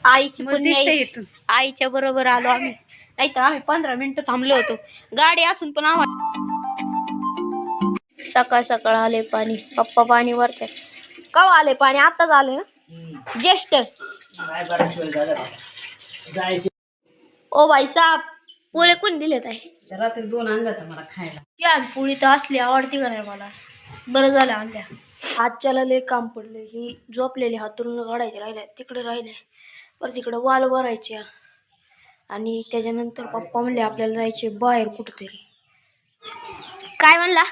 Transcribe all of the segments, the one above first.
आईची आईच्या बरोबर आलो आम्ही, नाही तर आम्ही 15 मिनिटं थांबलो होतो. गाडी असून पण आम्हाला सकाळ सकाळ आले पाणी. पप्पा पाणी वरते कवा आले पाणी? आताच आले ना, ज्येष्ठ. ओ भाई साहेब, पोळे कोण दिलेत आहे? रात्री 2 आणल्या तर मला खायला. छान पोळी तर असली आवडती का नाही मला. बरं झालं आणल्या. आजच्याला लय काम पडले. ही झोपलेली हातरून काढायचे राहिले, तिकडे राहिले, पर तिकडे वाल भरायचे. आणि त्याच्यानंतर पप्पा म्हणले आपल्याला जायचे बाहेर कुठेतरी. काय म्हणला?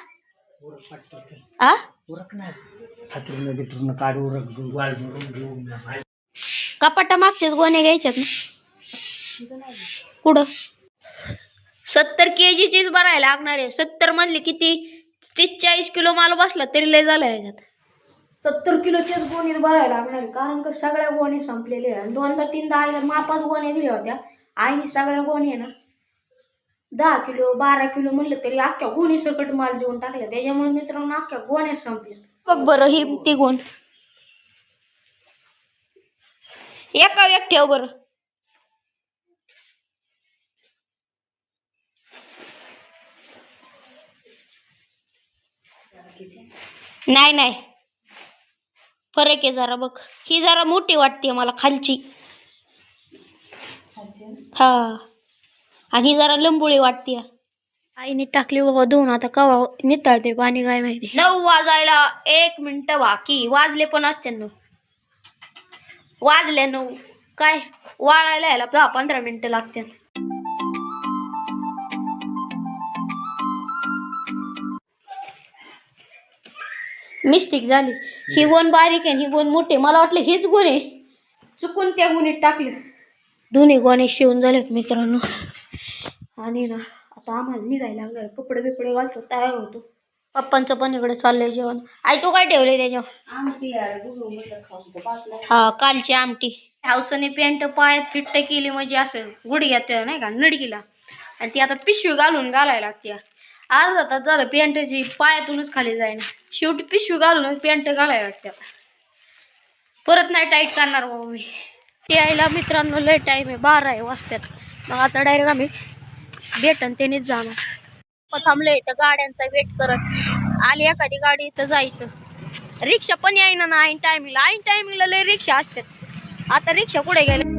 आ कपाटा मागचेच गोणे घ्यायच्यात ना. कुठं 70 kg भरायला लागणार आहे. 70 मधले किती 30-40 किलो माल बसला तरी लय झाला याच्यात. 70 किलोचेच गोणी भरायला लागणार आहे, कारण का सगळ्या गोणी संपलेल्या आहे. 2दा-3दा आईला मापाच गोण्या दिल्या होत्या. आईने सगळ्या गोणी आहे ना 10 किलो 12 किलो म्हणलं तरी अख्ख्या गोणी सकट माल देऊन टाकल्या. त्याच्यामुळे मित्रांनो अख्ख्या गोण्या संपल्या. बघ बरं ही ती गोण एका एक ठेव बरं. नाही नाही फरक आहे जरा. बघ ही जरा मोठी वाटते मला खालची. हा आणि ही जरा लंबुळी वाटते. आईने टाकली बाबा धुवून. आता कवा नितळते पाणी काय माहिती. 9 वाजायला 1 मिनिट बाकी. वाजले पण असते 9. वाजले 9. काय वाळायला यायला 10-15 मिनिटं लागते. मिस्टेक झाली. ही गोण बारीक आहे, ही गोण मोठी. मला वाटलं हीच गोण आहे, चुकून त्या गोणीत टाकली. दोन्ही गोणे शिवून झालेत मित्रांनो. आणि ना आता आम्हाला निघायला लागणार. कपडे बिपडे घालतो, तयार होतो. पप्पांचं पण इकडे चाललंय जेवण. आई तू काय ठेवलंय त्याच्यावर? आमटी हा कालची आमटी. हावसाने पॅन्ट पायात फिट्ट केली म्हणजे असं गुडघ्यात नाही का नडकीला. आणि ती आता पिशवी घालायला लागते. अर्धा तास झालं पॅन्टची पायातूनच खाली जाईना. शेवटी पिशवी घालूनच पॅन्ट घालायला लागते. परत नाही टाईट करणार बाबा मी. यायला मित्रांनो लय टाईम आहे, 12 वाजतात. मग आता डायरेक्ट आम्ही भेटन त्यानेच जाणार. थांबले इथं गाड्यांचा वेट करत. आली एखादी गाडी इथं जायचं. रिक्षा पण यायना ना ऐन टायमिंगला. ऐन टायमिंगला लय रिक्षा असतात. आता रिक्षा कुठे गेले?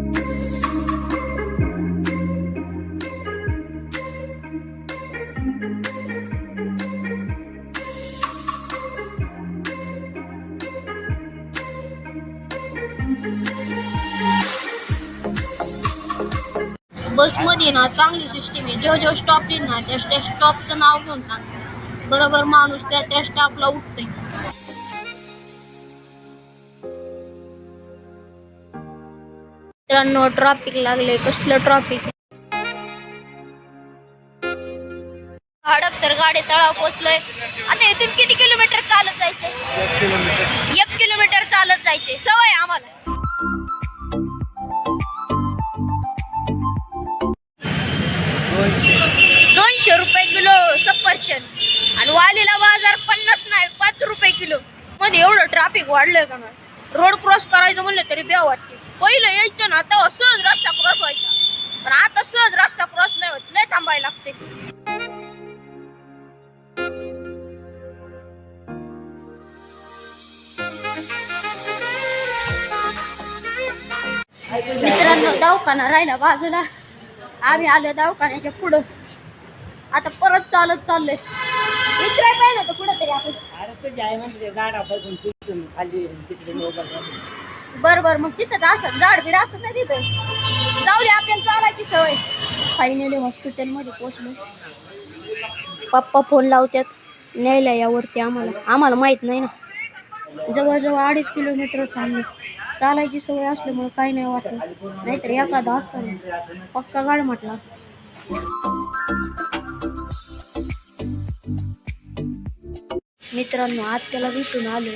बस मध्ये ना चांगली सिस्टीम आहे. जो स्टॉप येईल ना त्या स्टॉपचं नाव घेऊन सांग, बरोबर माणूस त्या स्टॉपला उठतोय. मित्रांनो ट्रॅफिक लागले. कसलं ट्रॅफिक. हडपसर गाडी तळाव पोचलोय. आता इथून किती किलोमीटर चालत जायचंय? 1 किलोमीटर चालत जायचंय. सवय आम्हाला. ₹200 किलो सफरचंद. आणि वालीला बाजार 50 नाही 5 रुपये किलो. मध्ये एवढं ट्रॅफिक वाढलंय का नाही. रोड क्रॉस करायचं म्हणलं तरी बेव वाटते. पहिलं यायचं ना तेव्हा सहज रस्ता क्रॉस व्हायचा, पण आता सहज रस्ता क्रॉस नाही होत. लय थांबायला लागते. मित्रांनो दवाखाना राहिला बाजूला. आम्ही आलो दवाखान्याच्या पुढं. आता परत चालत चाललोय. इकडे पाहिलं होतं कुठंतरी आपण. बर मग तिथं असं झाड बिड असत नाही तिथं. जाऊ दे आपल्याला चालायची सवय. फायनली हॉस्पिटलमध्ये पोहोचलो. पप्पा फोन लावतात न्यायला यावरती. आम्हाला माहित नाही ना. जवळजवळ 2.5 किलोमीटर चालले. चालायची सवय असल्यामुळे काही नाही वाटलं, नाहीतर एखादा असताना पक्का गाड म्हटला असता. मित्रांनो आज त्याला भेटून आलो.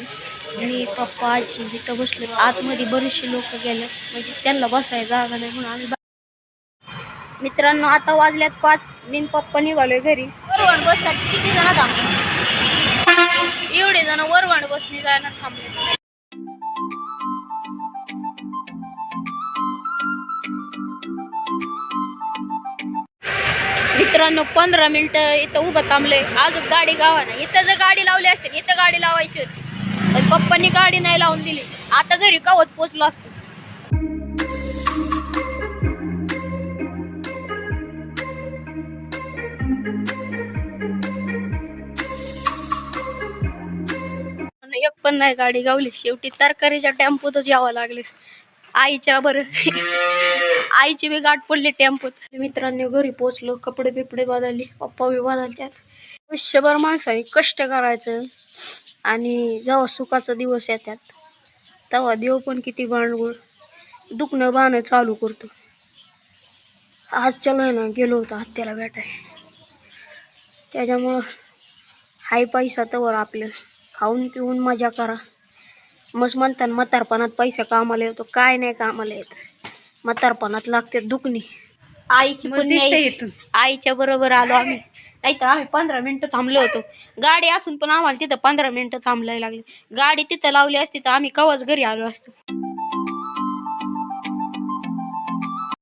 मी पप्पा आजी इथं बसलो. आतमध्ये बरेचसे लोक गेले, म्हणजे त्यांना बसायला जागा नाही म्हणून आम्ही. मित्रांनो आता वाजल्यात 5. मी पप्पा निघालोय घरी. वरवण बससाठी किती जण थांबले? एवढे जण वरवण बसनी जाणार थांबले. मित्रांनो 15 मिनिटं इथं उभं थांबले, अजून गाडी गावा ना. इथं जर गाडी लावली असते इथं गाडी लावायची होती, पण पप्पांनी गाडी नाही लावून दिली. आता घरी कवच पोचलो असतो. एक पण नाही गाडी गावली. शेवटी तरकारीच्या टेम्पोतच यावं लागले. आईच्या आईची बी गाठ पडली टेम्पोत. मित्रांनी घरी पोचलो, कपडे बिपडे बदलले, पप्पा बी बदलतात. वर्षभर माणसाने कष्ट करायचं आणि जेव्हा सुखाचा दिवस येतात तेव्हा देव पण किती भांडगुळ दुखणं बाणं चालू करतो. आज चला ना गेलो होतो हत्याला भेटाय, त्याच्यामुळं हाय पैसा तवर आपलं खाऊन पिऊन मजा करा. मस्त म्हणतात म्हातारपणात पैसा कामाला येतो, काय नाही कामाला येत. म्हातारपणात लागते दुखणी. आईची पण आईच्या बरोबर आलो आम्ही, नाही तर आम्ही 15 मिनिटं थांबलो होतो. गाडी असून पण आम्हाला तिथं 15 मिनिटं थांबलाय लागली. गाडी तिथं लावली असती तर आम्ही कवाच घरी आलो असतो.